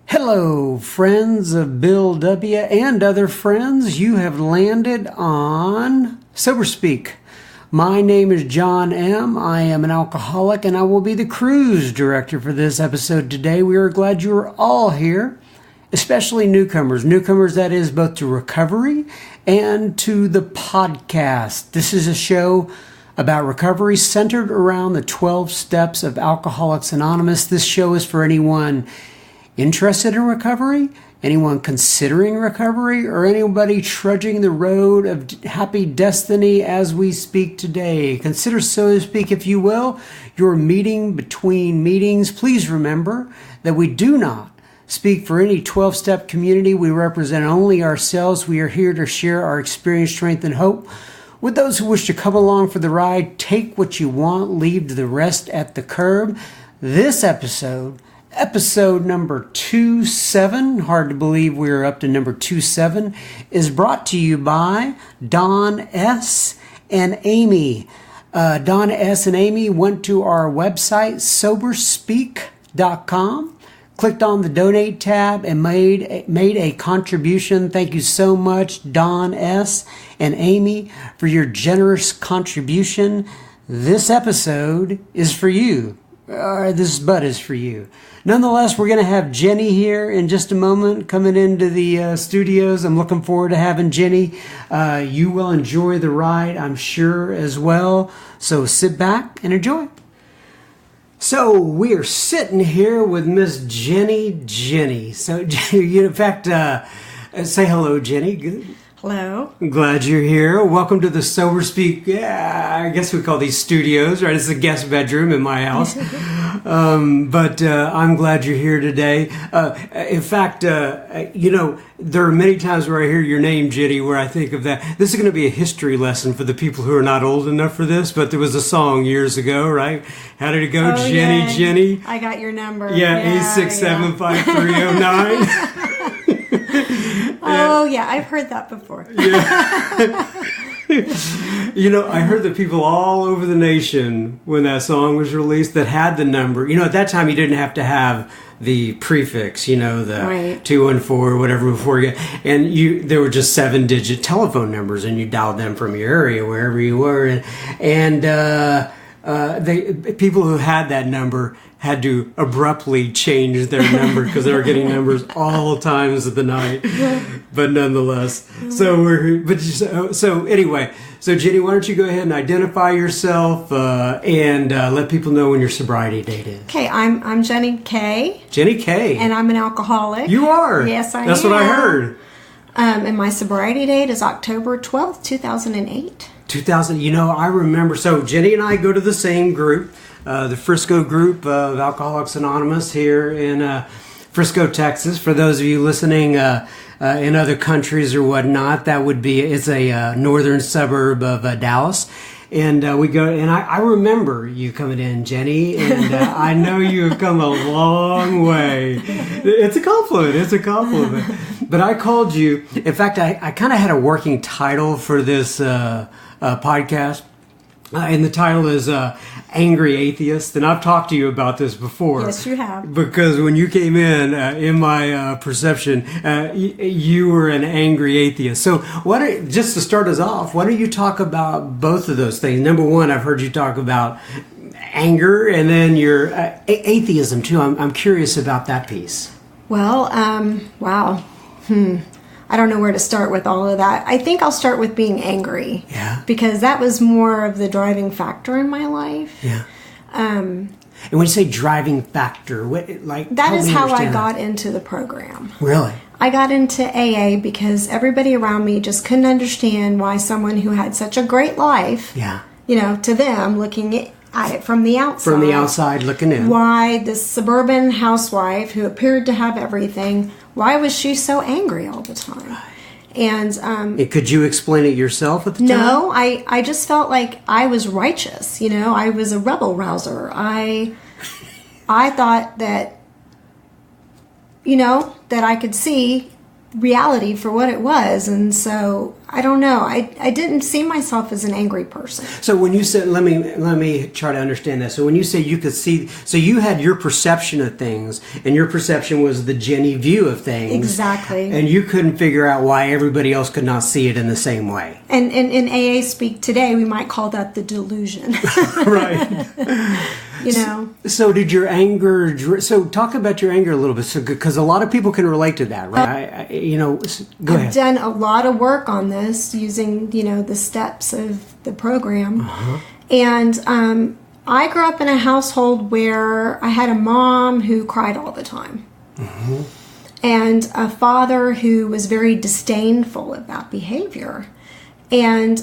Hello, friends of Bill W. and other friends. You have landed on Sober Speak. My name is John M. I am an alcoholic, and I will be the cruise director for this episode today. We are glad you are all here, especially newcomers. Newcomers, that is, both to recovery and to the podcast. This is a show about recovery centered around the 12 steps of Alcoholics Anonymous. This show is for anyone interested in recovery, anyone considering recovery, or anybody trudging the road of happy destiny as we speak today. Consider, so to speak, if you will, your meeting between meetings. Please remember that we do not speak for any 12-step community. We represent only ourselves. We are here to share our experience, strength, and hope with those who wish to come along for the ride. Take what you want, leave the rest at the curb. This episode number 27, hard to believe we're up to number 27, is brought to you by Don S. and Amy. Don S. and Amy went to our website, soberspeak.com, clicked on the donate tab, and made a contribution. Thank you so much, Don S. and Amy, for your generous contribution. This episode is for you. This bud is for you. Nonetheless, we're going to have Jenny here in just a moment coming into the studios. I'm looking forward to having Jenny. You will enjoy the ride, I'm sure, as well. So sit back and enjoy. So we are sitting here with Miss Jenny. So, in fact, say hello, Jenny. Good. Hello. I'm glad you're here. Welcome to the Sober Speak. Yeah, I guess we call these studios, right? It's a guest bedroom in my house. But I'm glad you're here today. In fact, there are many times where I hear your name, Jenny, where I think of that. This is going to be a history lesson for the people who are not old enough for this, but there was a song years ago, right? How did it go? Oh, Jenny, yeah. Jenny. I got your number. Yeah, 8675309. Oh, yeah, I've heard that before. Yeah. I heard that people all over the nation, when that song was released, that had the number. At that time, you didn't have to have the prefix, the right. 214 or whatever before you. And there were just 7-digit telephone numbers, and you dialed them from your area, wherever you were. And people who had that number had to abruptly change their number because they were getting numbers all times of the night. But nonetheless, so anyway, Jenny, why don't you go ahead and identify yourself and let people know when your sobriety date is. Okay, I'm Jenny K. Jenny K. And I'm an alcoholic. You are? Yes, I am. That's what I heard. And my sobriety date is October 12th, 2008. 2000. I remember. So Jenny and I go to the same group. The Frisco group of Alcoholics Anonymous here in Frisco, Texas. For those of you listening in other countries or whatnot, it's a northern suburb of Dallas. And we go, and I remember you coming in, Jenny, and I know you have come a long way. It's a compliment. But I called you. In fact, I kind of had a working title for this podcast. And the title is Angry Atheist. And I've talked to you about this before. Yes, you have. Because when you came in my perception, you were an angry atheist. So just to start us off, why don't you talk about both of those things? Number one, I've heard you talk about anger, and then your atheism, too. I'm curious about that piece. Well, wow. I don't know where to start with all of that. I think I'll start with being angry. Yeah. Because that was more of the driving factor in my life. Yeah. And when you say driving factor, that is how I got into the program. Really? I got into AA because everybody around me just couldn't understand why someone who had such a great life, to them, looking at it from the outside. From the outside looking in. Why this suburban housewife who appeared to have everything, why was she so angry all the time? Right. And could you explain it yourself at the time? No, I just felt like I was righteous. I was a rebel rouser. I thought that, that I could see reality for what it was. And so I don't know. I didn't see myself as an angry person. So when you said, let me try to understand that. So when you say you could see, so you had your perception of things, and your perception was the Jenny view of things. Exactly. And you couldn't figure out why everybody else could not see it in the same way. And in AA speak today, we might call that the delusion. Right. You know. So did your anger? So talk about your anger a little bit, so because a lot of people can relate to that, right? Go ahead. I've done a lot of work on this using the steps of the program, and I grew up in a household where I had a mom who cried all the time, and a father who was very disdainful about behavior. And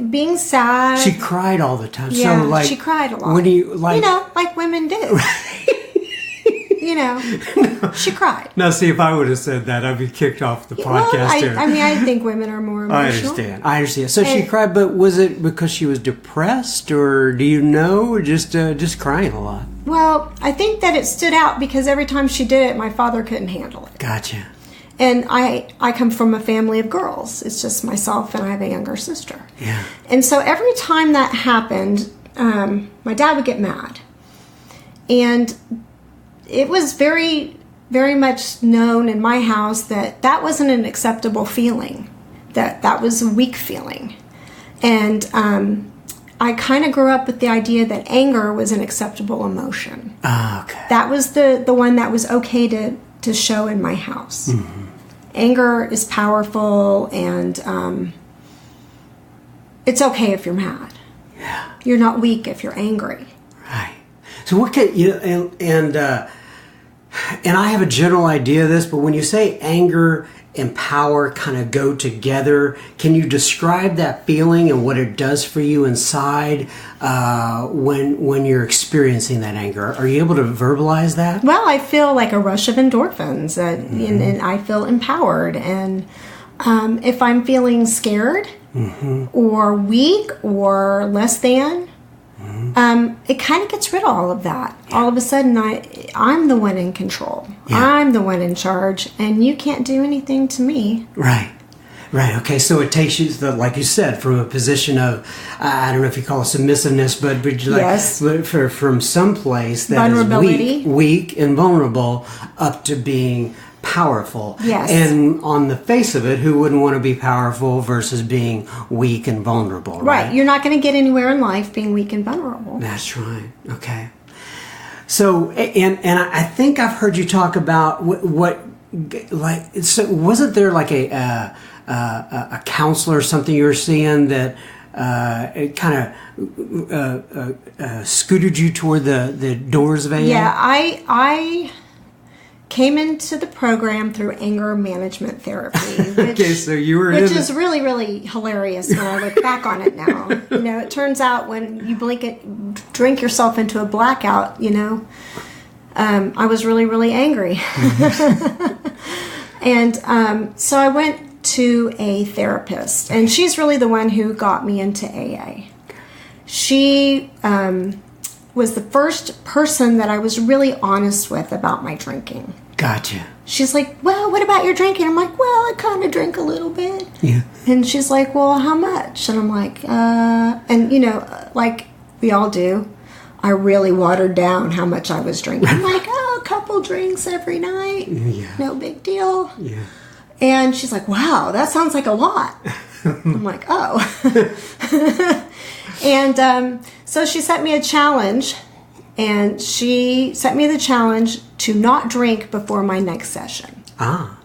being sad. She cried all the time. Yeah, so like, she cried a lot. When you like women do. She cried. Now, see, if I would have said that, I'd be kicked off the podcast. I think women are more emotional. I understand. So she cried, but was it because she was depressed, or do you know, or just crying a lot? Well, I think that it stood out because every time she did it, my father couldn't handle it. Gotcha. And I come from a family of girls. It's just myself, and I have a younger sister. Yeah. And so every time that happened, my dad would get mad. And it was very, very much known in my house that wasn't an acceptable feeling, that was a weak feeling. And I kind of grew up with the idea that anger was an acceptable emotion. Okay. That was the one that was okay to show in my house. Mm-hmm. Anger is powerful, and it's okay if you're mad. Yeah. You're not weak if you're angry. Right. So what can and I have a general idea of this, but when you say anger and power kind of go together, can you describe that feeling and what it does for you inside when you're experiencing that anger? Are you able to verbalize that? Well, I feel like a rush of endorphins, and I feel empowered. And if I'm feeling scared or weak or less than, it kind of gets rid of all of that. Yeah. All of a sudden, I'm the one in control. Yeah. I'm the one in charge, and you can't do anything to me. Right. Right. Okay. So it takes you, like you said, from a position of, I don't know if you call it submissiveness, but yes. From some place that is weak and vulnerable up to being powerful. Yes. And on the face of it, who wouldn't want to be powerful versus being weak and vulnerable? Right. You're not going to get anywhere in life being weak and vulnerable. That's right. Okay. So, and I think I've heard you talk about so wasn't there like a counselor or something you were seeing that it kind of scooted you toward the doors of AA? Yeah, I came into the program through anger management therapy, which, so you were which is really, really hilarious when I look back on it now. It turns out when you drink yourself into a blackout, I was really, really angry. And so I went to a therapist, and she's really the one who got me into AA. She was the first person that I was really honest with about my drinking. Gotcha. She's like, well, what about your drinking? I'm like, well, I kind of drink a little bit. Yeah. And she's like, well, how much? And I'm like, like we all do, I really watered down how much I was drinking. I'm like, a couple drinks every night. Yeah. No big deal. Yeah. And she's like, wow, that sounds like a lot. I'm like, oh. And so she set me a challenge, and she set me the challenge to not drink before my next session. Ah.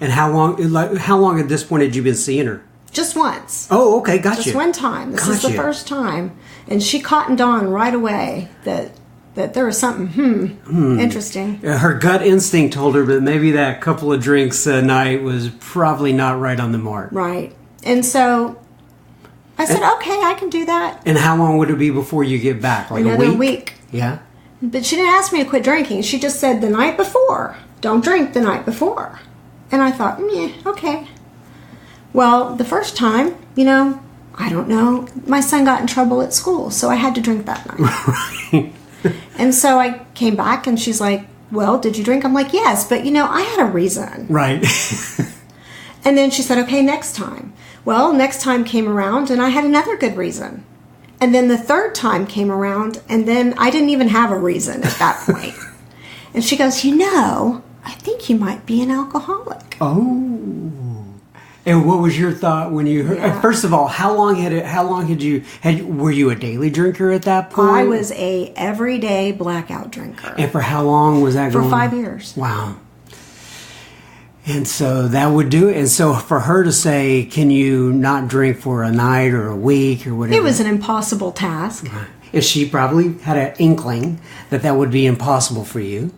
And how long at this point had you been seeing her? Just once. Oh, okay, gotcha. Just one time. This is the first time. And she cottoned on right away that there was something interesting. Her gut instinct told her that maybe that couple of drinks a night was probably not right on the mark. Right. And so I said, okay, I can do that. And how long would it be before you get back? Like another a week? week. Yeah. But she didn't ask me to quit drinking. She just said the night before, don't drink the night before. And I thought, okay. Well, the first time, I don't know, my son got in trouble at school, so I had to drink that night. Right. And so I came back, and she's like, well, did you drink? I'm like, yes, but I had a reason. Right. And then she said, okay, next time. Well, next time came around and I had another good reason. And then the third time came around and then I didn't even have a reason at that point. And she goes, I think you might be an alcoholic. Oh. And what was your thought when you heard? Yeah. First of all, how long were you a daily drinker at that point? I was a everyday blackout drinker. And for how long was that going? For 5 years. Wow. And so that would do it. And so for her to say, can you not drink for a night or a week or whatever? It was an impossible task. And she probably had an inkling that would be impossible for you.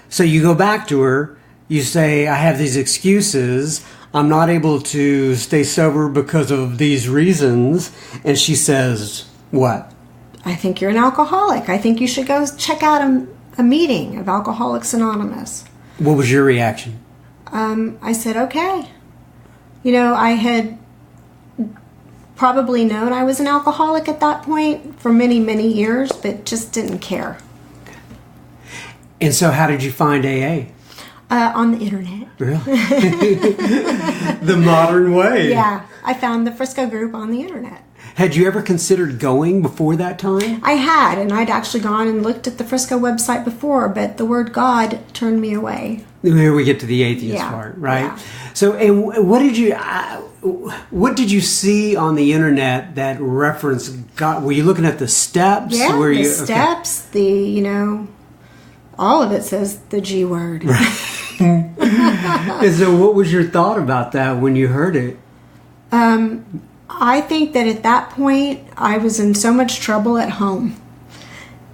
So you go back to her, you say, I have these excuses. I'm not able to stay sober because of these reasons. And she says, what? I think you're an alcoholic. I think you should go check out a meeting of Alcoholics Anonymous. What was your reaction? I said, okay. I had probably known I was an alcoholic at that point for many, many years, but just didn't care. And so how did you find AA? On the internet. Really? The modern way. Yeah. I found the Frisco group on the internet. Had you ever considered going before that time? I had, and I'd actually gone and looked at the Frisco website before, but the word God turned me away. Here we get to the atheist part, right? Yeah. So, and what did you see on the internet that referenced God? Were you looking at the steps? Yeah, the steps, all of it says the G word. Right. And so what was your thought about that when you heard it? I think that at that point, I was in so much trouble at home.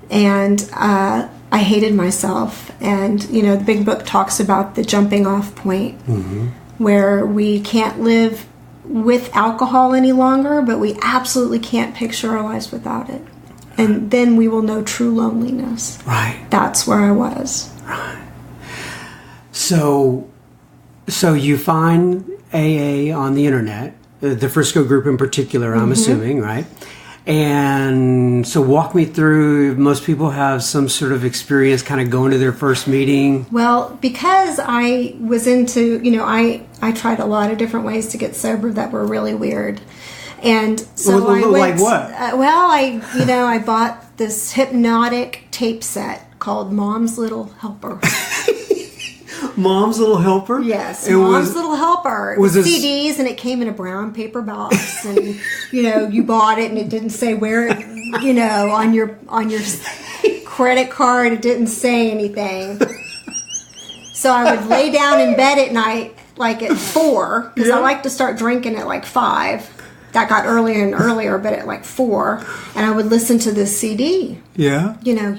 And I hated myself. And, the big book talks about the jumping off point, where we can't live with alcohol any longer, but we absolutely can't picture our lives without it. And then we will know true loneliness. Right. That's where I was. Right. So you find AA on the internet, the Frisco group in particular, I'm assuming, right? And so walk me through, most people have some sort of experience kind of going to their first meeting. Well, because I was into, I tried a lot of different ways to get sober that were really weird. And so I went, like what? I bought this hypnotic tape set called Mom's Little Helper. Mom's Little Helper? Yes, Mom's Little Helper. It was CDs, and it came in a brown paper box, and you bought it, and it didn't say where, on your credit card, it didn't say anything. So I would lay down in bed at night, like at 4, because I like to start drinking at like 5. That got earlier and earlier, but at like 4, and I would listen to this CD. Yeah.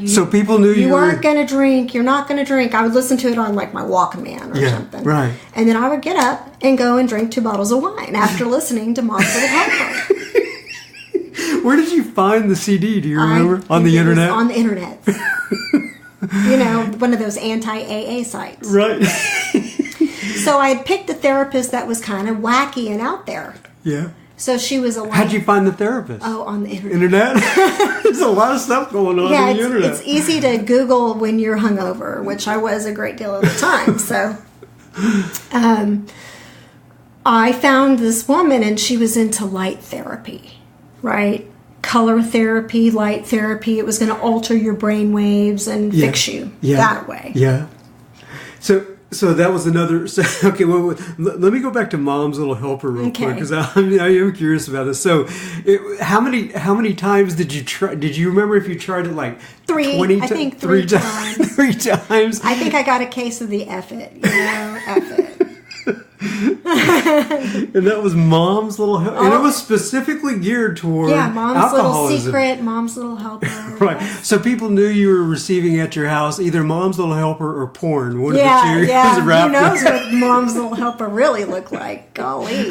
So people knew you weren't going to drink. You're not going to drink. I would listen to it on like my Walkman or something. Right. And then I would get up and go and drink 2 bottles of wine after listening to Mom's Little Helper. Where did you find the CD? Do you remember? On the internet? On the internet. One of those anti-AA sites. Right. So I had picked a therapist that was kind of wacky and out there. Yeah. So she was a. How'd you find the therapist? Oh, on the internet. Internet? There's a lot of stuff going on on the internet. It's easy to Google when you're hungover, which I was a great deal of the time. So, I found this woman, and she was into light therapy, right? Color therapy, light therapy. It was going to alter your brain waves and fix you that way. Yeah. So that was another. Okay, well, let me go back to Mom's Little Helper real quick, because I am curious about this. So, how many times did you try? Did you remember if you tried it like 3? 20 I think 3 times. 3 times. I think I got a case of the F it. F it. And that was Mom's Little Helper, and it was specifically geared toward Mom's alcoholism. Little Secret, Mom's Little Helper. Right. So people knew you were receiving at your house either Mom's Little Helper or porn. One of the two. Who knows what Mom's Little Helper really looked like? Golly.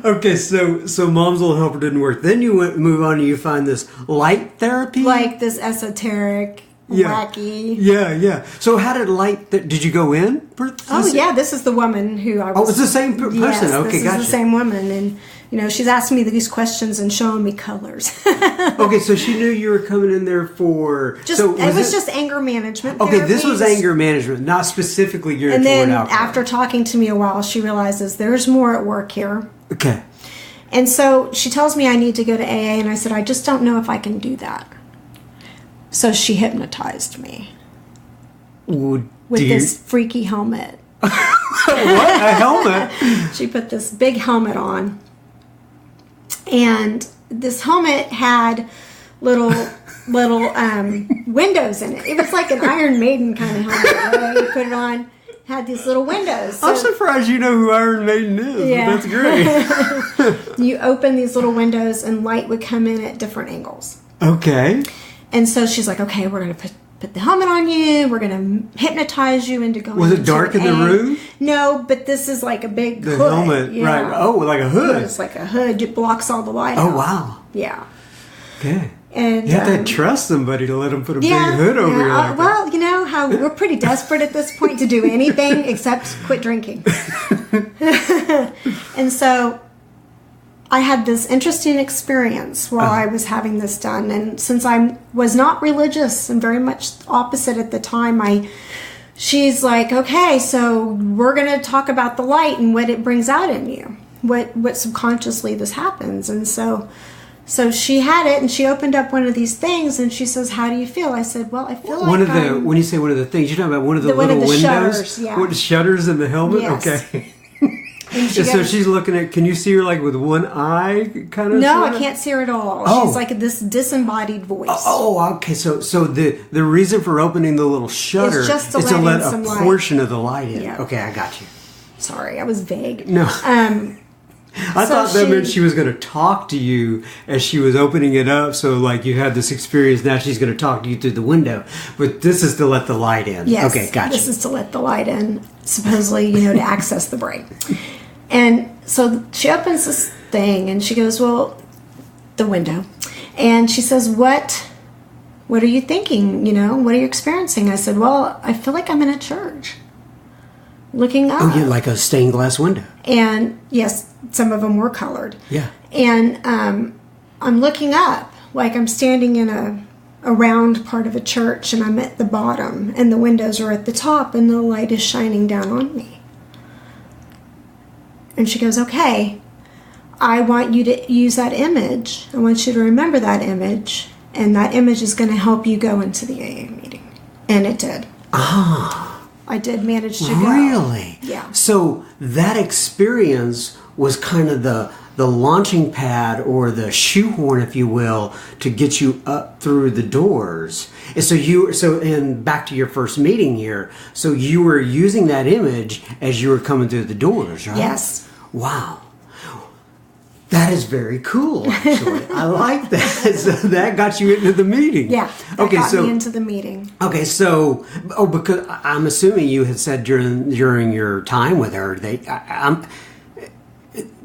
Okay, so Mom's Little Helper didn't work. Then you move on and you find this light therapy, like this esoteric. Wacky. Yeah. So how did did you go in? This is the woman who I was... Oh, it's the same person. Yes, okay, this gotcha. is the same woman. And she's asking me these questions and showing me colors. Okay, so she knew you were coming in there for... It was just anger management Okay, therapy. this was anger management, not specifically geared and toward then alcohol. after talking to me a while, she realizes there's more at work here. Okay. And so she tells me I need to go to AA, and I said, I just don't know if I can do that. So she hypnotized me with this freaky helmet. What? A helmet? She put this big helmet on. And this helmet had little windows in it. It was like an Iron Maiden kind of helmet. Right? You put it on, had these little windows. So, I'm surprised you know who Iron Maiden is. Yeah. But that's great. You open these little windows and light would come in at different angles. Okay. And so she's like, okay, we're going to put the helmet on you. We're going to hypnotise you into going. Was it dark in the room? No, but this is like a big The hood. helmet, Yeah. right. Oh, like a hood. It's like a hood. It blocks all the light Oh, out. wow. Yeah. Okay. And You have to trust somebody to let them put a big hood over you like that. well, you know how we're pretty desperate at this point to do anything except quit drinking. And so I had this interesting experience while I was having this done. And since I was not religious and very much opposite at the time, she's like, okay, so we're going to talk about the light and what it brings out in you, what subconsciously this happens. And so she had it, and she opened up one of these things, and she says, how do you feel? I said, well, I feel like when you say one of the things, you're talking about one of the one little of the windows? shutters, yeah. What, shutters in the helmet? Yes. Okay. And And so she's looking at, can you see her like with one eye kind of? No, sort of? I can't see her at all. Oh. She's like this disembodied voice. Oh, okay. So the reason for opening the little shutter It's just to is to let let in a some light. portion of the light in. Yeah. Okay, I got you. Sorry, I was vague. No. I thought that meant she was going to talk to you as she was opening it up. So, like, you had this experience. Now she's going to talk to you through the window. But this is to let the light in. Yes. Okay, gotcha. This is to let the light in, supposedly, to access the brain. And so she opens this thing, and she goes, well, the window. And she says, what are you thinking? What are you experiencing? I said, well, I feel like I'm in a church. Looking up. Oh, yeah, like a stained glass window. And yes, some of them were colored. Yeah. And I'm looking up, like I'm standing in a round part of a church, and I'm at the bottom, and the windows are at the top, and the light is shining down on me. And she goes, okay, I want you to use that image. I want you to remember that image, and that image is going to help you go into the AA meeting. And it did. Ah. I did manage to go. Really? Yeah. So that experience was kind of the launching pad, or the shoehorn, if you will, to get you up through the doors. And and back to your first meeting here. So you were using that image as you were coming through the doors, right? Yes. Wow. That is very cool, actually. I like that. So that got you into the meeting. Yeah. That got me into the meeting. Okay, so because I'm assuming you had said during your time with her,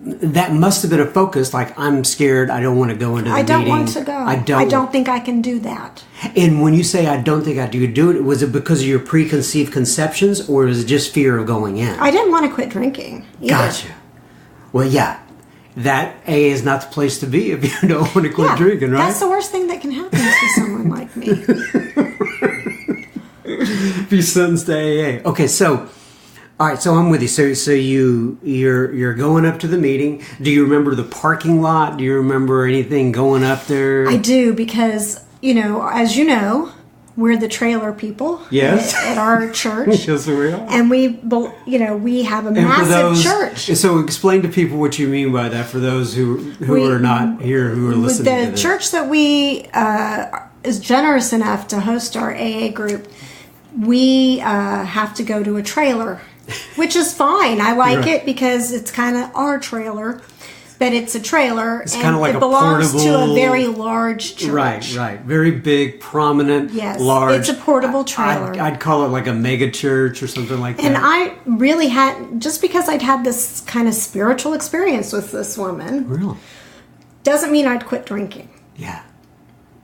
that must have been a focus. Like, I'm scared. I don't want to go into the meeting. I don't want to go. I don't think I can do that. And when you say I don't think I do it, was it because of your preconceived conceptions, or was it just fear of going in? I didn't want to quit drinking either. Gotcha. Well, yeah. That AA is not the place to be if you don't want to quit drinking, right? That's the worst thing that can happen to someone like me. Be sentenced to AA. Okay, so, all right, so I'm with you. So you're going up to the meeting. Do you remember the parking lot? Do you remember anything going up there? I do, because, as you know, we're the trailer people. Yes. At our church. Yes, we are. And we have a massive church. So explain to people what you mean by that, for those who are not here, who are listening to this. The church that we is generous enough to host our AA group, we have to go to a trailer, which is fine. I like it because it's kind of our trailer. But it's a trailer, it's and kind of like it belongs portable, to a very large church. Right. Very big, prominent, large. It's a portable trailer. I'd call it like a mega church or something like that. And I really had, just because I'd had this kind of spiritual experience with this woman, really, doesn't mean I'd quit drinking. Yeah.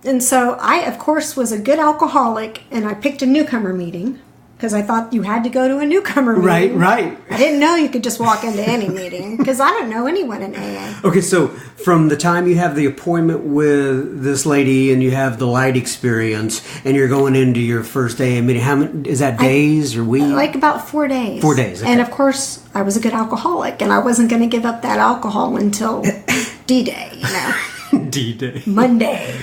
And so I, of course, was a good alcoholic, and I picked a newcomer meeting because I thought you had to go to a newcomer meeting. Right. I didn't know you could just walk into any meeting because I don't know anyone in AA. Okay, so from the time you have the appointment with this lady and you have the light experience and you're going into your first AA meeting, how many, is that days or weeks? Like about 4 days. 4 days, okay. And of course, I was a good alcoholic and I wasn't going to give up that alcohol until D-Day, you know. D-Day. Monday.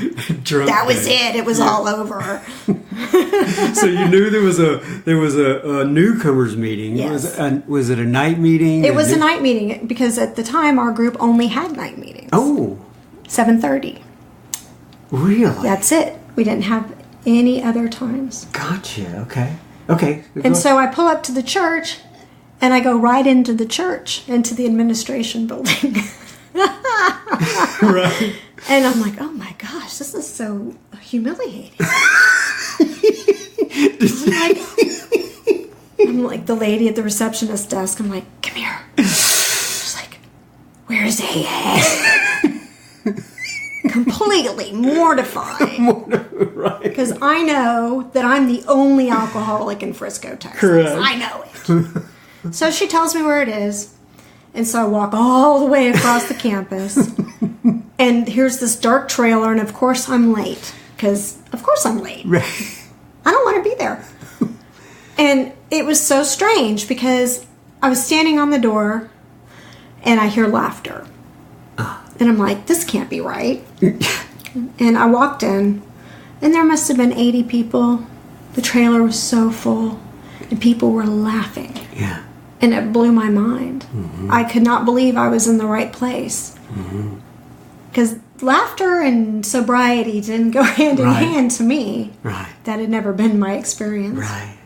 Drunk That was day. it. It was all over. So you knew there was a newcomers meeting. Yes. Was it a night meeting? It was a night meeting because at the time our group only had night meetings. Oh. 7:30. Really? That's it. We didn't have any other times. Gotcha. Okay. And so I pull up to the church and I go right into the church, into the administration building. Right. And I'm like, oh my gosh, this is so humiliating. I'm like the lady at the receptionist desk. I'm like, come here. She's like, where's AA? Completely mortified. Right. Because I know that I'm the only alcoholic in Frisco, Texas. Correct. I know it. So she tells me where it is. And so I walk all the way across the campus. And here's this dark trailer. And of course I'm late. Because of course I'm late. Right. I don't want to be there. And it was so strange because I was standing on the door and I hear laughter. And I'm like, this can't be right. And I walked in and there must have been 80 people. The trailer was so full and people were laughing. Yeah. And it blew my mind. Mm-hmm. I could not believe I was in the right place. Because laughter and sobriety didn't go hand in hand to me. Right. That had never been my experience. Right.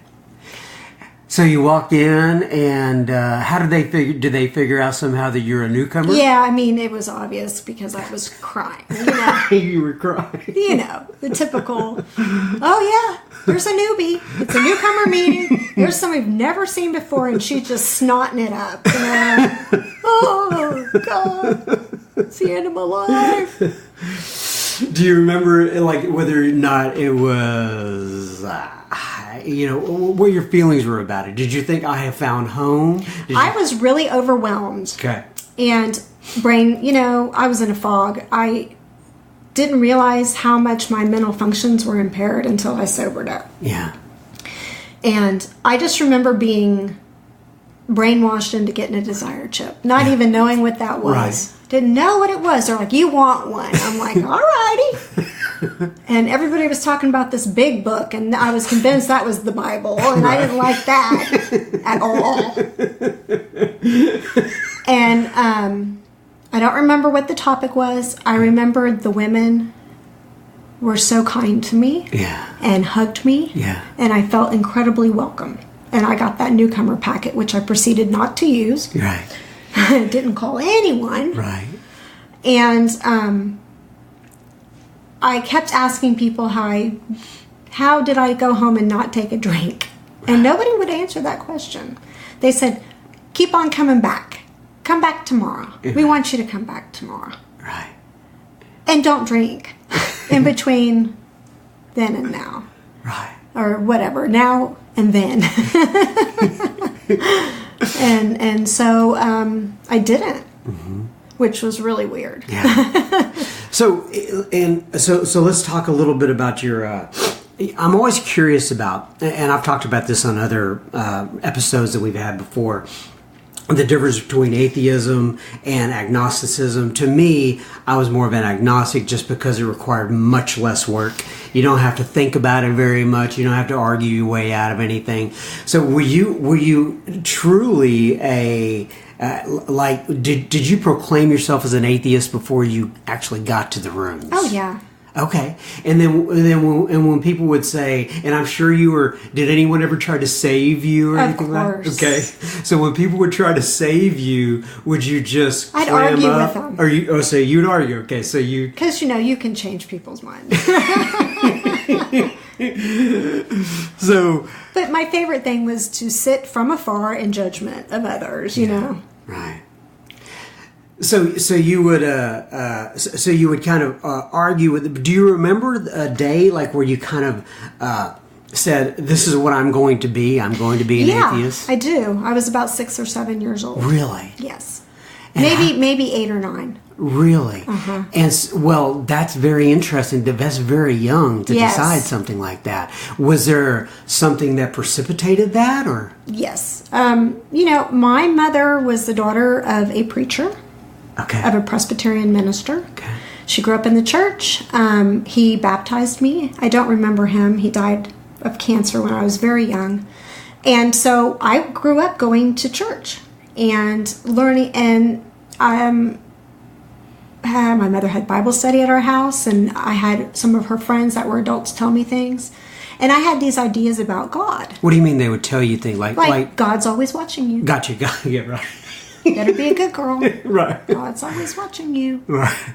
So you walked in, and how did they figure? Did they figure out somehow that you're a newcomer? Yeah, I mean, it was obvious because I was crying. You know, You were crying. you know, the typical. Oh yeah, there's a newbie. It's a newcomer meeting. There's someone we've never seen before, and she's just snotting it up. You know? Oh God, it's the end of my life. Do you remember, like, whether or not it was, what your feelings were about it? Did you think I have found home? I was really overwhelmed. Okay. And I was in a fog. I didn't realize how much my mental functions were impaired until I sobered up. Yeah. And I just remember being brainwashed into getting a desire chip, not even knowing what that was. Right. Didn't know what it was. They're like, you want one. I'm like, all righty. And everybody was talking about this big book, and I was convinced that was the Bible, and I didn't like that at all. And I don't remember what the topic was. I remembered the women were so kind to me and hugged me, and I felt incredibly welcome. And I got that newcomer packet, which I proceeded not to use. Right. Didn't call anyone. Right. And I kept asking people how did I go home and not take a drink? And nobody would answer that question. They said, keep on coming back. Come back tomorrow. We want you to come back tomorrow. Right. And don't drink in between then and now. Right. Or whatever, now and then. And so I didn't, which was really weird. Yeah. So let's talk a little bit about your. I'm always curious about, and I've talked about this on other episodes that we've had before, the difference between atheism and agnosticism. To me, I was more of an agnostic just because it required much less work. You don't have to think about it very much. You don't have to argue your way out of anything. So were you truly did you proclaim yourself as an atheist before you actually got to the rooms? Oh yeah. Okay, and then when people would say, and I'm sure you were, did anyone ever try to save you or anything like that? Okay, so when people would try to save you, would you just I'd clam argue up? with them. Or you? Oh, so you'd argue? Okay, so you because you can change people's minds. So, but my favorite thing was to sit from afar in judgment of others. You know, right. So you would kind of argue with. Do you remember a day like where you kind of said, this is what I'm going to be. I'm going to be an atheist? I do. I was about 6 or 7 years old. Really? Yes. Maybe 8 or 9. Really? And well, that's very interesting. That's very young to decide something like that. Was there something that precipitated that, or? Yes. My mother was the daughter of a preacher, of a Presbyterian minister. Okay. She grew up in the church. He baptized me. I don't remember him. He died of cancer when I was very young. And so I grew up going to church and learning, and my mother had Bible study at our house, and I had some of her friends that were adults tell me things. And I had these ideas about God. What do you mean they would tell you things? Like God's always watching you. Gotcha. Yeah, right. You better be a good girl. Right. God's always watching you. Right.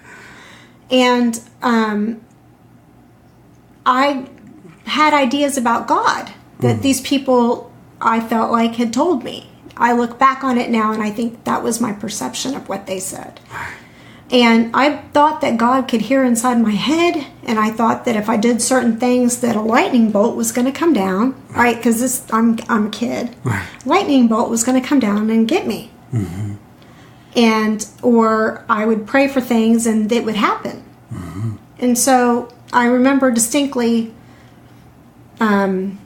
And I had ideas about God that these people, I felt like, had told me. I look back on it now and I think that was my perception of what they said. And I thought that God could hear inside my head, and I thought that if I did certain things that a lightning bolt was going to come down, right? Because I'm a kid. Right. Lightning bolt was going to come down and get me. Mm-hmm. Or I would pray for things and it would happen. Mm-hmm. And so I remember distinctly 2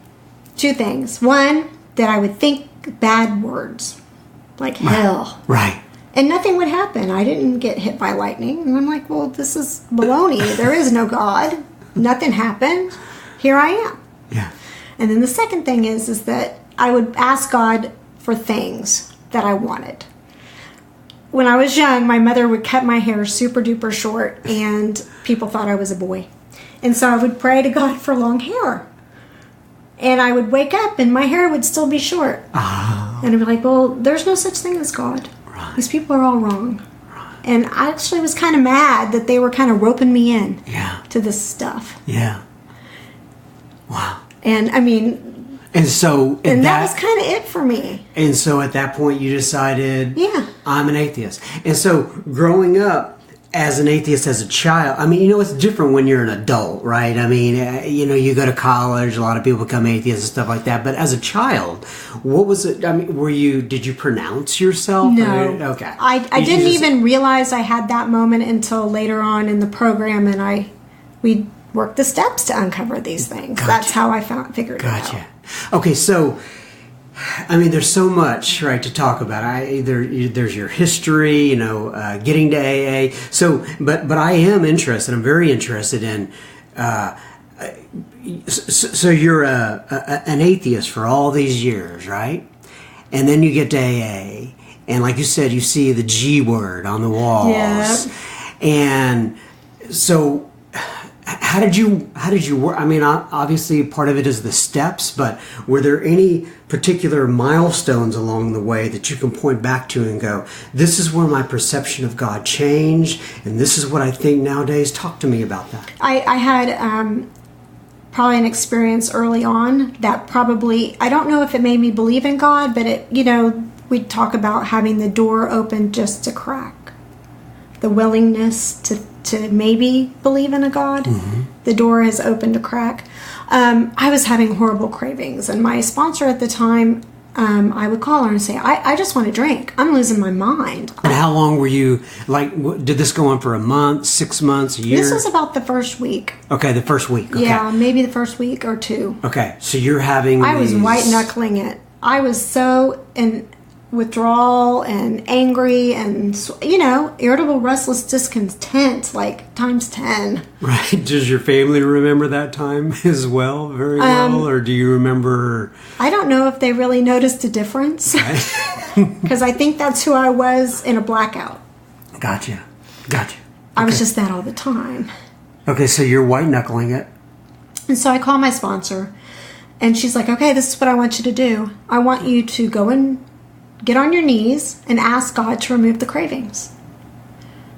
things. One, that I would think bad words, like hell. Right. And nothing would happen. I didn't get hit by lightning. And I'm like, well, this is baloney. There is no God. Nothing happened. Here I am. Yeah. And then the second thing is that I would ask God for things that I wanted. When I was young, my mother would cut my hair super duper short, and people thought I was a boy. And so I would pray to God for long hair. And I would wake up and my hair would still be short. Oh. And I'd be like, well, there's no such thing as God. Right. These people are all wrong. Right. And I actually was kind of mad that they were kind of roping me in to this stuff. Yeah. Wow. And I mean... And so... And that was kind of it for me. And so at that point you decided... Yeah. I'm an atheist. And so growing up as an atheist as a child, I mean, it's different when you're an adult, right? I mean, you go to college, a lot of people become atheists and stuff like that. But as a child, what was it? I mean, did you pronounce yourself? No. Okay. I didn't even realize I had that moment until later on in the program, and we worked the steps to uncover these things. Gotcha. That's how I figured it out. Gotcha. Okay, so... I mean, there's so much, right, to talk about. There's your history, getting to AA. So, but I am interested. I'm very interested in. So you're an atheist for all these years, right? And then you get to AA, and like you said, you see the G word on the walls. Yeah. And so. How did you work? I mean, obviously part of it is the steps, but were there any particular milestones along the way that you can point back to and go, this is where my perception of God changed, and this is what I think nowadays? Talk to me about that. I had probably an experience early on that probably, I don't know if it made me believe in God, but we'd talk about having the door open just a crack. The willingness to maybe believe in a God. Mm-hmm. The door has opened a crack. I was having horrible cravings, and my sponsor at the time, I would call her and say, I just want to drink. I'm losing my mind. And how long were you, did this go on for a month, 6 months, a year? This was about the first week. Okay, the first week. Okay. Yeah, maybe the first week or 2. Okay, so you're having I was white-knuckling it. I was so in withdrawal and angry and, irritable, restless, discontent, like times 10. Right. Does your family remember that time as well, very well? Or do you remember? I don't know if they really noticed a difference. Because I think that's who I was in a blackout. Gotcha. Okay. I was just that all the time. Okay, so you're white-knuckling it. And so I call my sponsor, and she's like, okay, this is what I want you to do. I want you to go and get on your knees and ask God to remove the cravings.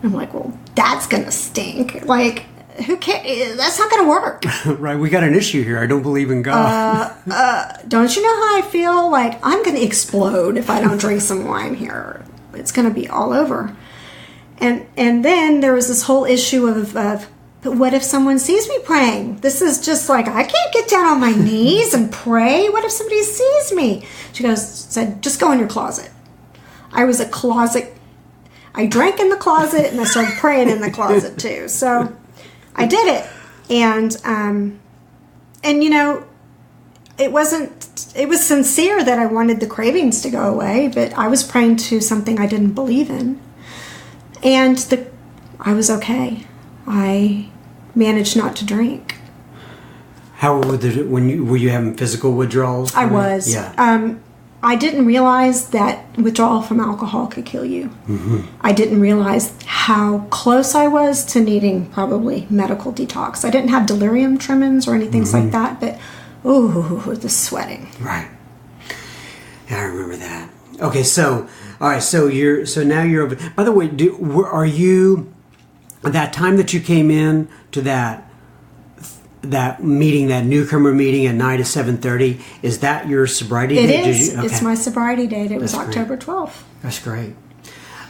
I'm like, well, that's going to stink. Like, who cares? That's not going to work. Right, we got an issue here. I don't believe in God. Don't you know how I feel? Like, I'm going to explode if I don't drink some wine here. It's going to be all over. And then there was this whole issue of but what if someone sees me praying? This is just like, I can't get down on my knees and pray. What if somebody sees me? She said, just go in your closet. I was a closet. I drank in the closet and I started praying in the closet too. So I did it. And you know, it was sincere that I wanted the cravings to go away, but I was praying to something I didn't believe in. And I was okay. I managed not to drink. How were you having physical withdrawals? I was. Yeah. I didn't realize that withdrawal from alcohol could kill you. Mm-hmm. I didn't realize how close I was to needing probably medical detox. I didn't have delirium tremens or anything like that, but the sweating. Right. Yeah, I remember that. Okay, so all right, so now you're over. By the way, are you that time that you came in to that meeting, that newcomer meeting at night at 7:30? Is that your sobriety date? It is. Okay. It's my sobriety date. It was October 12th. That's great.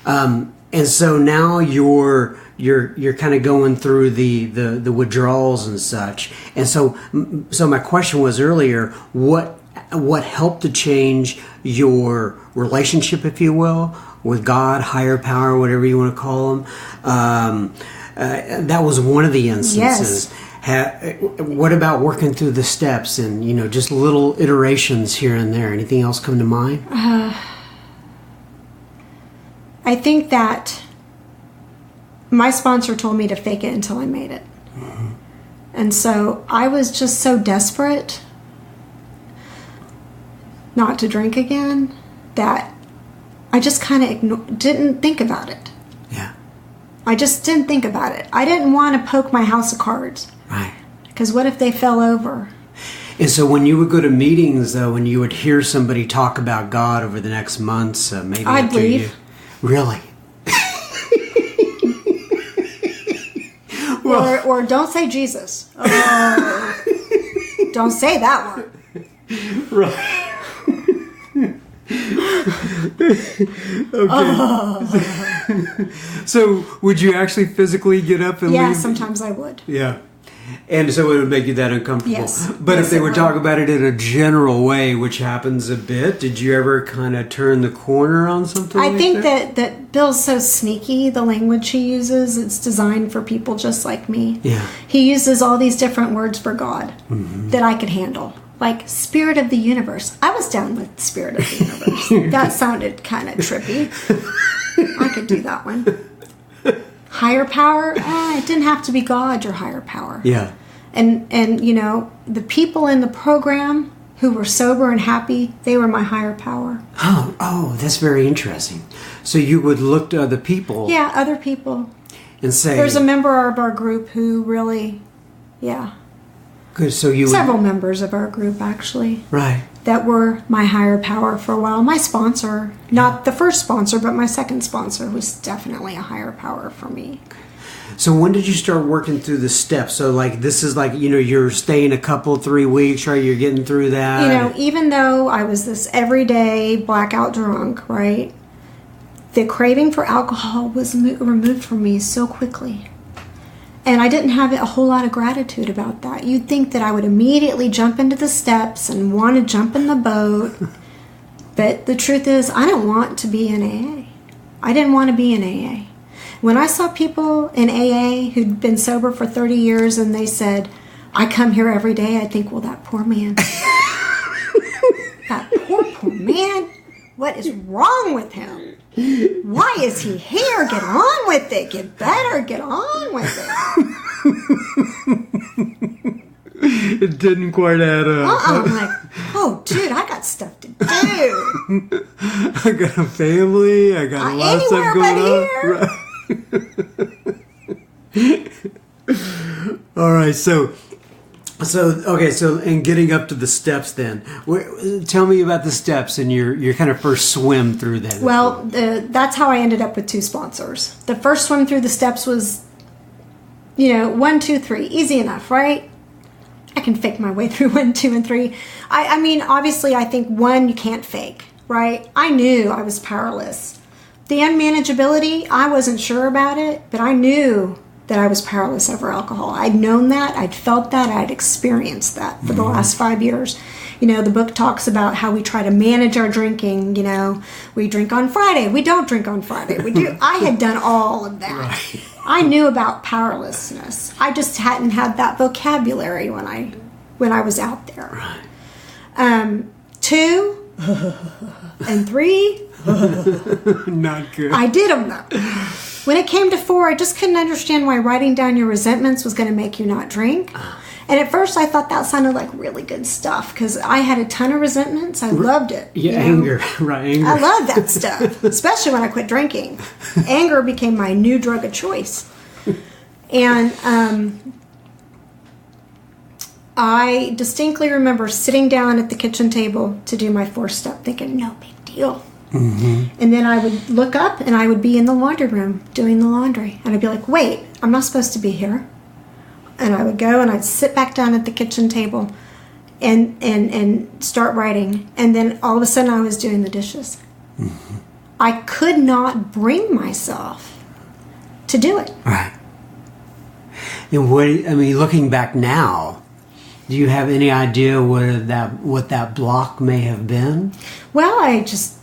And so now you're kind of going through the withdrawals and such. And so my question was earlier, what helped to change your relationship, if you will, with God, higher power, whatever you want to call them? That was one of the instances. Yes. What about working through the steps and, just little iterations here and there? Anything else come to mind? I think that my sponsor told me to fake it until I made it. Mm-hmm. And so I was just so desperate not to drink again that I just kind of didn't think about it. Yeah. I just didn't think about it. I didn't want to poke my house of cards. Right. Because what if they fell over? And so when you would go to meetings, though, and you would hear somebody talk about God over the next months, maybe I'd leave. Really? Or don't say Jesus. Don't say that one. Right. Okay. So would you actually physically get up and leave? Yeah, sometimes I would. Yeah. And so it would make you that uncomfortable. Yes. But if they were talking about it in a general way, which happens a bit, did you ever kind of turn the corner on something I like think that? that Bill's so sneaky, the language he uses. It's designed for people just like me. Yeah. He uses all these different words for God that I could handle. Like spirit of the universe. I was down with spirit of the universe. That sounded kind of trippy. I could do that one. Higher power? It didn't have to be God, your higher power. Yeah. And the people in the program who were sober and happy, they were my higher power. Oh, that's very interesting. So you would look to other people. Yeah, other people. And say... There's a member of our group who really, Good, so you several members of our group, actually. Right. That were my higher power for a while. My sponsor, not the first sponsor, but my second sponsor was definitely a higher power for me. So when did you start working through the steps? So like this is like, you're staying a couple, 3 weeks, right? You're getting through that. Even though I was this everyday blackout drunk, right? The craving for alcohol was removed from me so quickly. And I didn't have a whole lot of gratitude about that. You'd think that I would immediately jump into the steps and want to jump in the boat. But the truth is, I don't want to be in AA. I didn't want to be in AA. When I saw people in AA who'd been sober for 30 years and they said, I come here every day, I think, well, that poor man. That poor man. What is wrong with him? Why is he here? Get on with it. Get better. Get on with it. It didn't quite add up. I'm like, oh, dude, I got stuff to do. I got a family. I got a lot of stuff going on. All right, so and getting up to the steps then. Tell me about the steps and your kind of first swim through that. Well, that's how I ended up with 2 sponsors. The first swim through the steps was, 1, 2, 3. Easy enough, right? I can fake my way through 1, 2, and 3. I mean, obviously, I think 1 you can't fake, right? I knew I was powerless. The unmanageability, I wasn't sure about it, but I knew that I was powerless over alcohol. I'd known that, I'd felt that, I'd experienced that for the last 5 years. You know, the book talks about how we try to manage our drinking. You know, we drink on Friday, we don't drink on Friday. We do. I had done all of that. Right. I knew about powerlessness. I just hadn't had that vocabulary when I was out there. Right. 2 and 3. Not good. I did them though. When it came to 4, I just couldn't understand why writing down your resentments was going to make you not drink. And at first I thought that sounded like really good stuff because I had a ton of resentments. I loved it. Yeah, you know? anger. Right, anger. I love that stuff, especially when I quit drinking. Anger became my new drug of choice. And I distinctly remember sitting down at the kitchen table to do my 4-step thinking, no big deal. Mm-hmm. And then I would look up and I would be in the laundry room doing the laundry. And I'd be like, wait, I'm not supposed to be here. And I would go and I'd sit back down at the kitchen table and start writing. And then all of a sudden I was doing the dishes. Mm-hmm. I could not bring myself to do it. Right. And looking back now, do you have any idea what that block may have been? Well, I just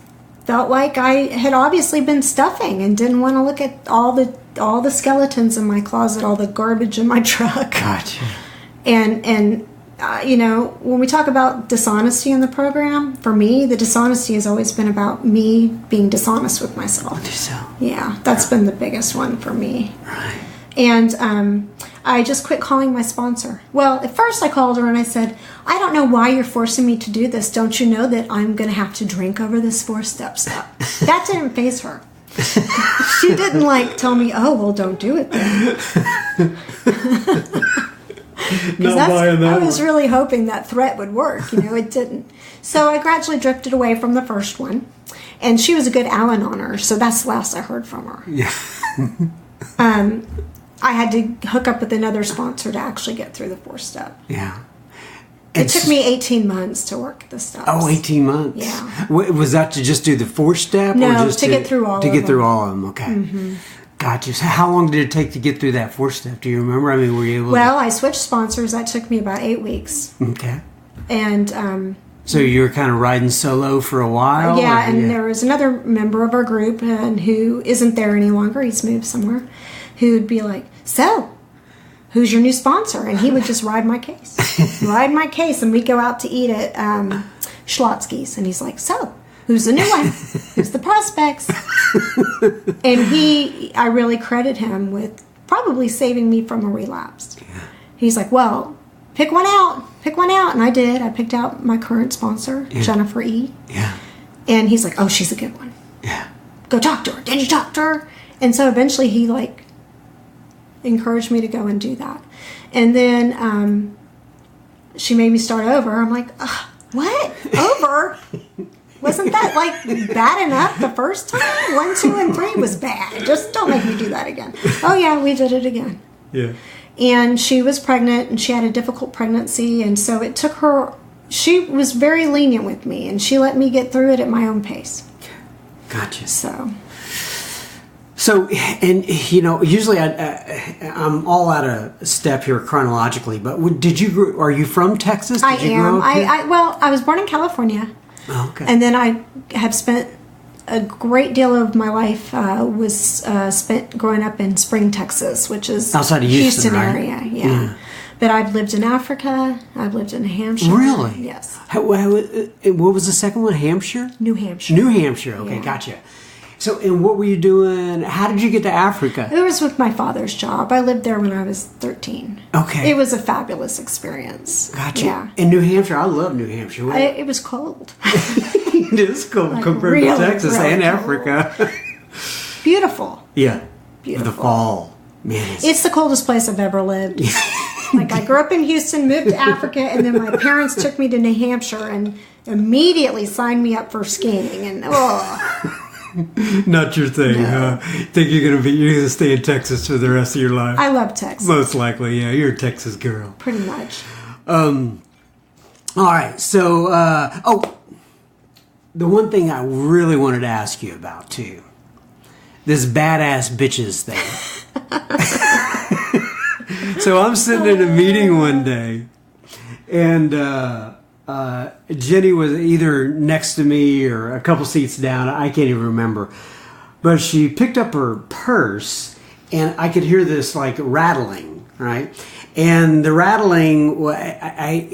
felt like I had obviously been stuffing and didn't want to look at all the skeletons in my closet, all the garbage in my truck. Gotcha. And you know, when we talk about dishonesty in the program, for me, the dishonesty has always been about me being dishonest with myself. So. Yeah, that's been the biggest one for me. Right. And I just quit calling my sponsor. Well, at first I called her and I said, I don't know why you're forcing me to do this. Don't you know that I'm going to have to drink over this 4-step stuff? That didn't faze her. She didn't tell me, oh, well, don't do it then. I was really hoping that threat would work. You know, it didn't. So I gradually drifted away from the first one. And she was a good Al-Anoner, so that's the last I heard from her. Yeah. I had to hook up with another sponsor to actually get through the 4-step. Yeah. It took me 18 months to work the steps. Oh, 18 months. Yeah. Was that to just do the 4-step? No, or just to get through all of them. To get through all of them, okay. Mm-hmm. Gotcha. So how long did it take to get through that 4-step? Do you remember? I mean, were you able Well, I switched sponsors. That took me about 8 weeks. Okay. And so you were kind of riding solo for a while? Yeah, and there was another member of our group and who isn't there any longer. He's moved somewhere. Who would be like, so, who's your new sponsor? And he would just ride my case. And we'd go out to eat at Schlotsky's. And he's like, so, who's the new one? Who's the prospects? And I really credit him with probably saving me from a relapse. Yeah. He's like, well, pick one out. And I did. I picked out my current sponsor, Jennifer E. Yeah. And he's like, oh, she's a good one. Yeah. Go talk to her. Did you talk to her? And so eventually he encouraged me to go and do that. And then she made me start over. I'm like, what? Over? Wasn't that bad enough the first time? 1, 2, and 3 was bad. Just don't make me do that again. Oh yeah, we did it again. Yeah. And she was pregnant and she had a difficult pregnancy. And so it took her, she was very lenient with me and she let me get through it at my own pace. Gotcha. So, and usually I'm all out of step here chronologically, but are you from Texas? I am. I was born in California. Oh, okay. And then I have spent a great deal of my life was spent growing up in Spring, Texas, which is outside of Houston right? area. Yeah. But I've lived in Africa. I've lived in Hampshire. Really? Yes. What was the second one? Hampshire? New Hampshire. New Hampshire. Okay, Gotcha. So, and what were you doing? How did you get to Africa? It was with my father's job. I lived there when I was 13. Okay. It was a fabulous experience. Gotcha. Yeah. In New Hampshire, I love New Hampshire. It was cold. It is cold compared to Texas and Africa. Beautiful. Yeah. Beautiful. The fall. Man, it's the coldest place I've ever lived. I grew up in Houston, moved to Africa, and then my parents took me to New Hampshire and immediately signed me up for skiing. And not your thing, no. huh? Think you're gonna stay in Texas for the rest of your life? I love Texas. Most likely, yeah. You're a Texas girl. Pretty much. All right. So, the one thing I really wanted to ask you about too, this badass bitches thing. So I'm sitting in a meeting one day, and Jenny was either next to me or a couple seats down. I can't even remember. But she picked up her purse, and I could hear this like rattling, right? And the rattling, I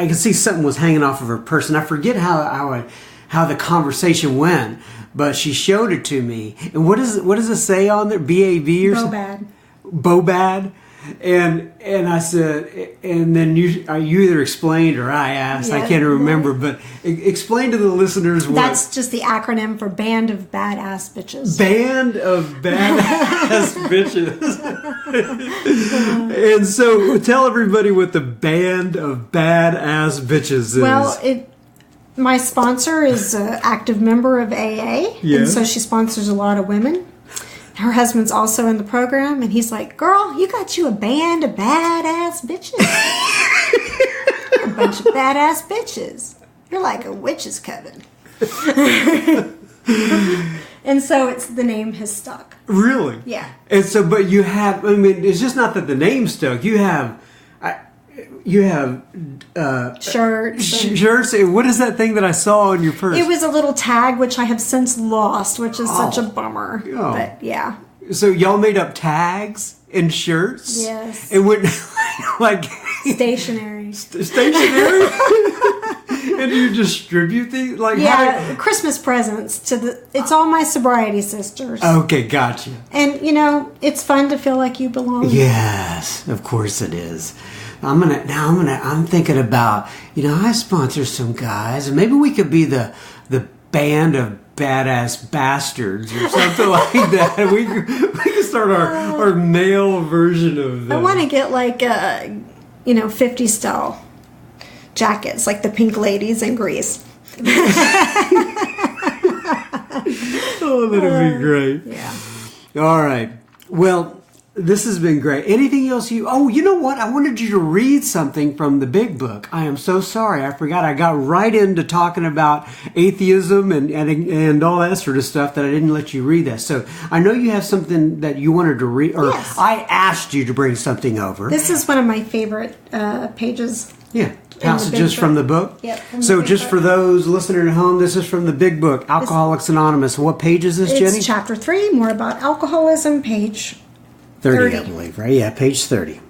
could see something was hanging off of her purse, and I forget how the conversation went. But she showed it to me, and what does it say on there? BAB or something? Bobad. And I said, and then you either explained or I asked. Yeah, I can't remember, but explain to the listeners what. That's just the acronym for Band of Badass Bitches. Band of Badass Bitches. And so tell everybody what the Band of Badass Bitches is. Well, my sponsor is an active member of AA, and so she sponsors a lot of women. Her husband's also in the program, and he's like, "Girl, you got you a band of badass bitches. A bunch of badass bitches. You're like a witch's coven." And so the name has stuck. Really? Yeah. And so, but you have, I mean, it's just not that the name stuck. You have shirts. Shirts. What is that thing that I saw on your purse? It was a little tag, which I have since lost, which is such a bummer. Oh. But yeah. So y'all made up tags and shirts? Yes. And went like stationery. Stationery? And do you distribute these? Like Christmas presents it's all my sobriety sisters. Okay, gotcha. And it's fun to feel like you belong. Yes, of course it is. I'm thinking about, I sponsor some guys, and maybe we could be the Band of Badass Bastards or something like that. We could start our male version of that. I want to get like 50 style jackets, like the Pink Ladies in Greece. Oh, that'd be great. Yeah. All right. Well, this has been great. Anything else you know what? I wanted you to read something from the big book. I am so sorry. I forgot. I got right into talking about atheism and all that sort of stuff that I didn't let you read that. So I know you have something that you wanted to read, or yes. I asked you to bring something over. This is one of my favorite pages. Yeah. Passages from the book? Yep. So just for those listening at home, this is from the big book, Alcoholics Anonymous. What page is this, Jenny? It's chapter 3, more about alcoholism, page 30, I believe, right? Yeah, page 30.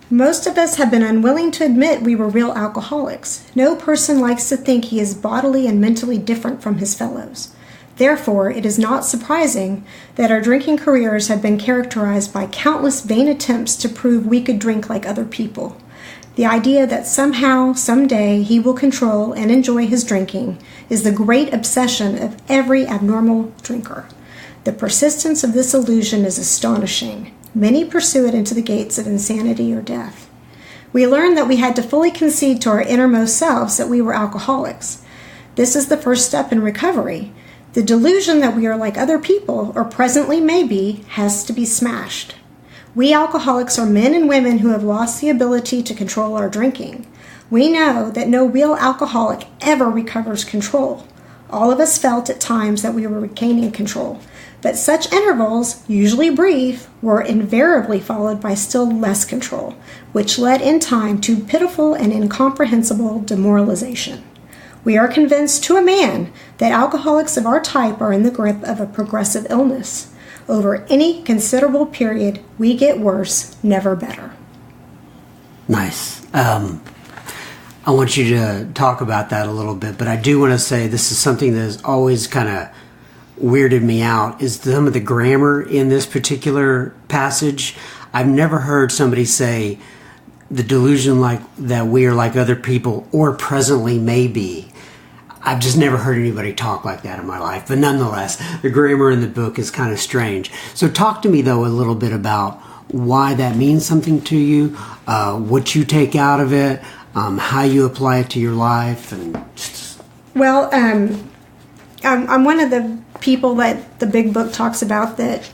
Most of us have been unwilling to admit we were real alcoholics. No person likes to think he is bodily and mentally different from his fellows. Therefore, it is not surprising that our drinking careers have been characterized by countless vain attempts to prove we could drink like other people. The idea that somehow, someday, he will control and enjoy his drinking is the great obsession of every abnormal drinker. The persistence of this illusion is astonishing. Many pursue it into the gates of insanity or death. We learned that we had to fully concede to our innermost selves that we were alcoholics. This is the first step in recovery. The delusion that we are like other people, or presently may be, has to be smashed. We alcoholics are men and women who have lost the ability to control our drinking. We know that no real alcoholic ever recovers control. All of us felt at times that we were regaining control, but such intervals, usually brief, were invariably followed by still less control, which led in time to pitiful and incomprehensible demoralization. We are convinced to a man that alcoholics of our type are in the grip of a progressive illness. Over any considerable period, we get worse, never better. Nice. I want you to talk about that a little bit, but I do want to say this is something that has always kind of weirded me out, is some of the grammar in this particular passage. I've never heard somebody say the delusion like that we are like other people, or presently may be. I've just never heard anybody talk like that in my life. But nonetheless, the grammar in the book is kind of strange. So talk to me, though, a little bit about why that means something to you, what you take out of it, how you apply it to your life. Well, I'm one of the people that the big book talks about that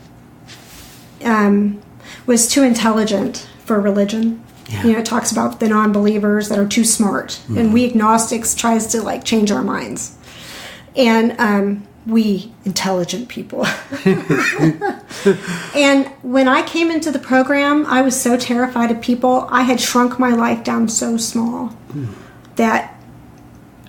was too intelligent for religion. Yeah. It talks about the non-believers that are too smart. Mm-hmm. And we agnostics tries to change our minds. And we intelligent people. And when I came into the program, I was so terrified of people. I had shrunk my life down so small that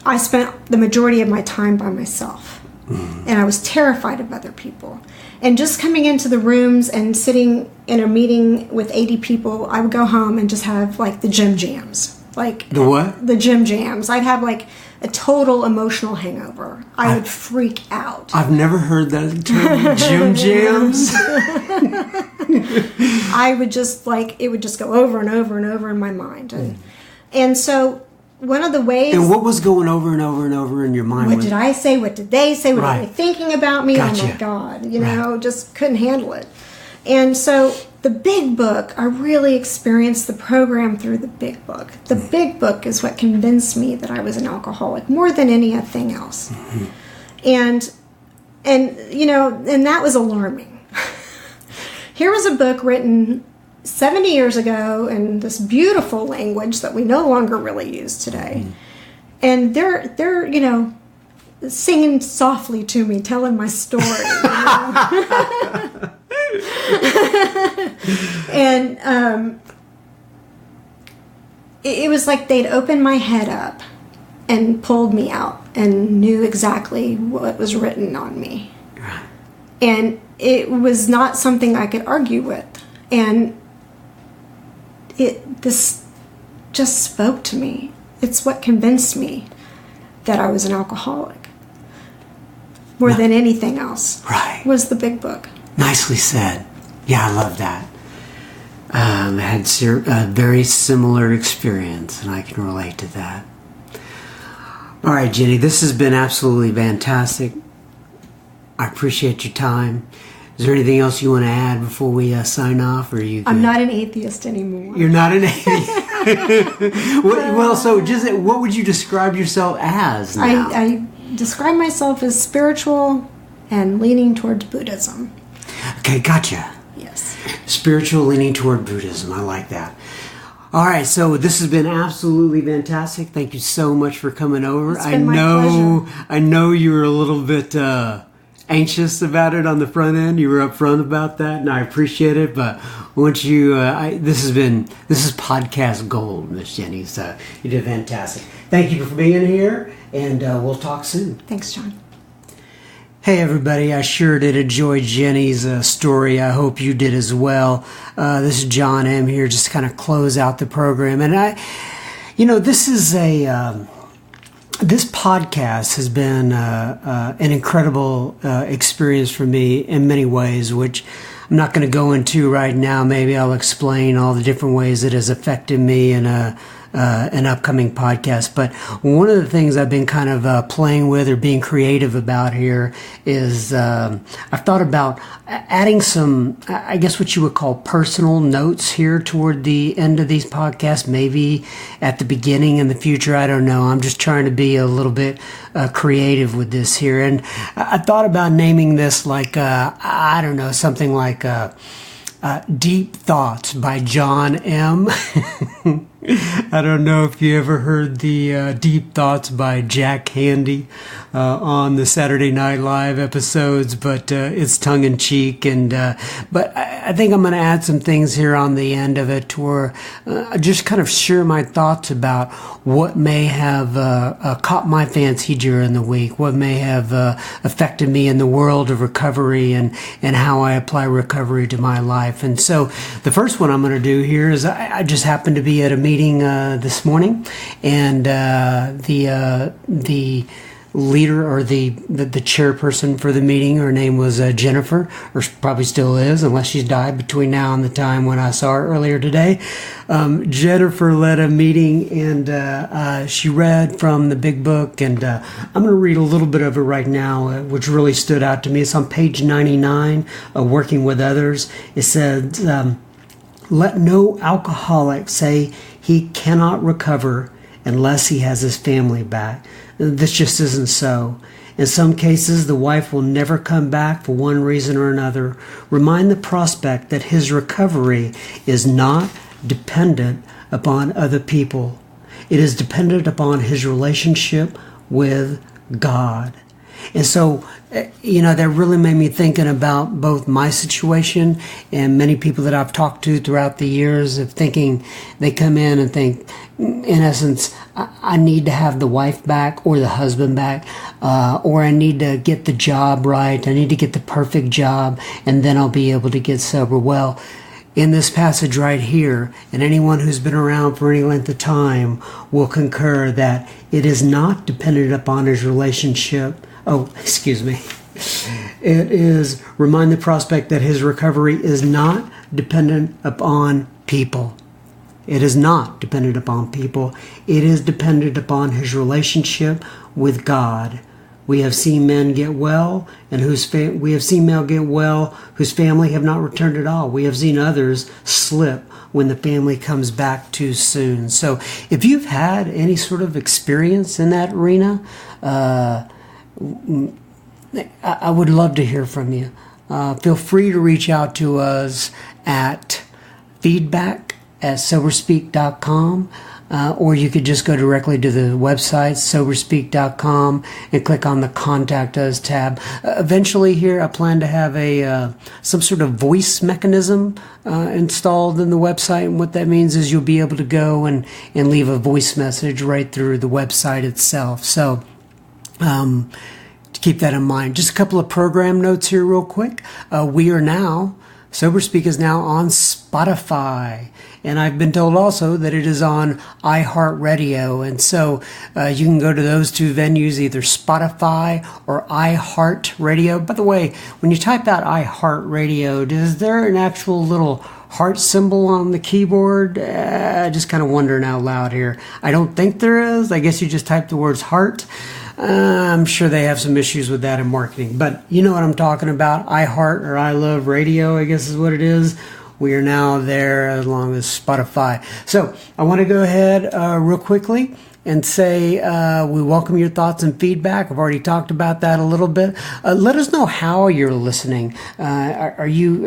I spent the majority of my time by myself. And I was terrified of other people. And just coming into the rooms and sitting in a meeting with 80 people, I would go home and just have like the gym jams. Like the what? The gym jams. I'd have like a total emotional hangover. I would freak out. I've never heard that term, gym jams. I would just it would just go over and over and over in my mind. And so one of the ways... And what was going over and over and over in your mind? What did I say? What did they say? What were they thinking about me? Gotcha. Oh my God. Just couldn't handle it. And so the Big Book, I really experienced the program through the Big Book. The Big Book is what convinced me that I was an alcoholic more than anything else. Mm-hmm. And that was alarming. Here was a book written 70 years ago in this beautiful language that we no longer really use today. And they're singing softly to me, telling my story. And it was like they'd opened my head up and pulled me out and knew exactly what was written on me. And it was not something I could argue with. And this just spoke to me. It's what convinced me that I was an alcoholic. More than anything else. Right. Was the Big Book. Nicely said. Yeah, I love that. I had a very similar experience, and I can relate to that. All right, Jenny, this has been absolutely fantastic. I appreciate your time. Is there anything else you want to add before we sign off? Or are you good? I'm not an atheist anymore. You're not an atheist? Well, so just what would you describe yourself as now? I describe myself as spiritual and leaning towards Buddhism. Okay, gotcha. Yes. Spiritual, leaning toward Buddhism. I like that. All right, so this has been absolutely fantastic. Thank you so much for coming over. It's been my pleasure. I know you were a little bit anxious about it on the front end. You were upfront about that, and I appreciate it. But once you, this is podcast gold, Miss Jenny. So you did fantastic. Thank you for being here, and we'll talk soon. Thanks, John. Hey everybody, I sure did enjoy Jenny's story. I hope you did as well. This is John M. here, just to kind of close out the program. And this is this podcast has been an incredible experience for me in many ways, which I'm not going to go into right now. Maybe I'll explain all the different ways it has affected me in an upcoming podcast. But one of the things I've been kind of playing with or being creative about here is I've thought about adding some, I guess what you would call personal notes here toward the end of these podcasts, maybe at the beginning in the future. I don't know. I'm just trying to be a little bit creative with this here. And I thought about naming this like, I don't know, something like Deep Thoughts by John M. I don't know if you ever heard the Deep Thoughts by Jack Handy on the Saturday Night Live episodes, but it's tongue-in-cheek. But I think I'm going to add some things here on the end of it to where I just kind of share my thoughts about what may have caught my fancy during the week, what may have affected me in the world of recovery and how I apply recovery to my life. And so the first one I'm going to do here is I just happened to be at a meeting this morning, and the leader or the chairperson for the meeting, her name was Jennifer, or probably still is, unless she's died between now and the time when I saw her earlier today. Jennifer led a meeting, and she read from the Big Book, and I'm going to read a little bit of it right now, which really stood out to me. It's on page 99 of Working with Others. It says, let no alcoholic say he cannot recover unless he has his family back. This just isn't so. In some cases, the wife will never come back for one reason or another. Remind the prospect that his recovery is not dependent upon other people. It is dependent upon his relationship with God. And so, that really made me thinking about both my situation and many people that I've talked to throughout the years of thinking, they come in and think, in essence, I need to have the wife back or the husband back, or I need to get the job right. I need to get the perfect job, and then I'll be able to get sober. Well, in this passage right here, and anyone who's been around for any length of time will concur that it is not dependent upon his relationship. It is remind the prospect that his recovery is not dependent upon people. It is not dependent upon people. It is dependent upon his relationship with God. We have seen men get well, and we have seen men get well whose family have not returned at all. We have seen others slip when the family comes back too soon. So if you've had any sort of experience in that arena, I would love to hear from you. Feel free to reach out to us at feedback@soberspeak.com. Or you could just go directly to the website, soberspeak.com, and click on the Contact Us tab. Eventually here, I plan to have some sort of voice mechanism installed in the website. And what that means is you'll be able to go and leave a voice message right through the website itself. So to keep that in mind. Just a couple of program notes here real quick. SoberSpeak is now on Spotify. And I've been told also that it is on iHeartRadio. And so you can go to those two venues, either Spotify or iHeartRadio. By the way, when you type out iHeartRadio, is there an actual little heart symbol on the keyboard? Just kind of wondering out loud here. I don't think there is. I guess you just type the words heart. I'm sure they have some issues with that in marketing. But you know what I'm talking about. iHeart or I Love Radio, I guess is what it is. We are now there along with Spotify. So I want to go ahead real quickly and say we welcome your thoughts and feedback. I've already talked about that a little bit. Let us know how you're listening. Are you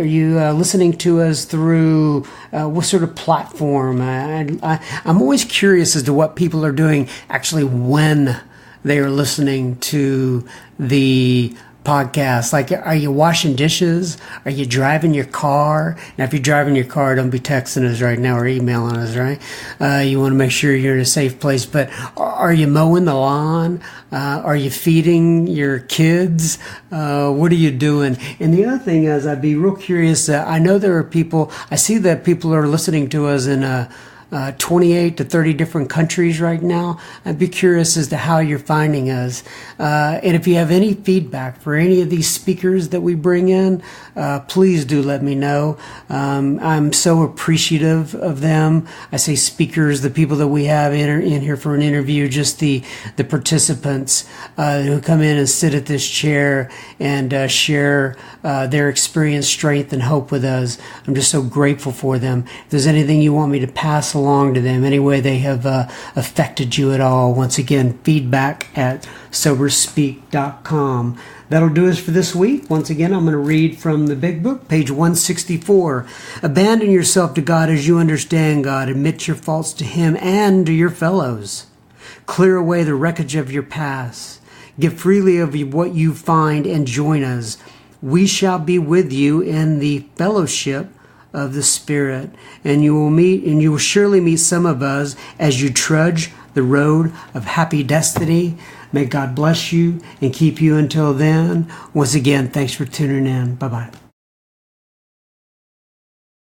listening to us through what sort of platform? I'm always curious as to what people are doing actually when they are listening to the podcast. Like, are you washing dishes? Are you driving your car? Now, if you're driving your car, don't be texting us right now or emailing us, right? You want to make sure you're in a safe place. But are you mowing the lawn? Are you feeding your kids? What are you doing? And the other thing is, I'd be real curious. I know there are people, I see that people are listening to us in 28 to 30 different countries right now. I'd be curious as to how you're finding us. And if you have any feedback for any of these speakers that we bring in, please do let me know. I'm so appreciative of them. I say speakers, the people that we have in here for an interview, just the participants who come in and sit at this chair and share their experience, strength, and hope with us. I'm just so grateful for them. If there's anything you want me to pass along to them, any way they have affected you at all, once again, feedback@soberspeak.com. That'll do us for this week. Once again, I'm going to read from the Big Book, page 164. Abandon yourself to God as you understand God. Admit your faults to Him and to your fellows. Clear away the wreckage of your past. Give freely of what you find and join us. We shall be with you in the fellowship of the Spirit, and you will surely meet some of us as you trudge the road of happy destiny. May God bless you and keep you until then. Once again, thanks for tuning in. Bye-bye.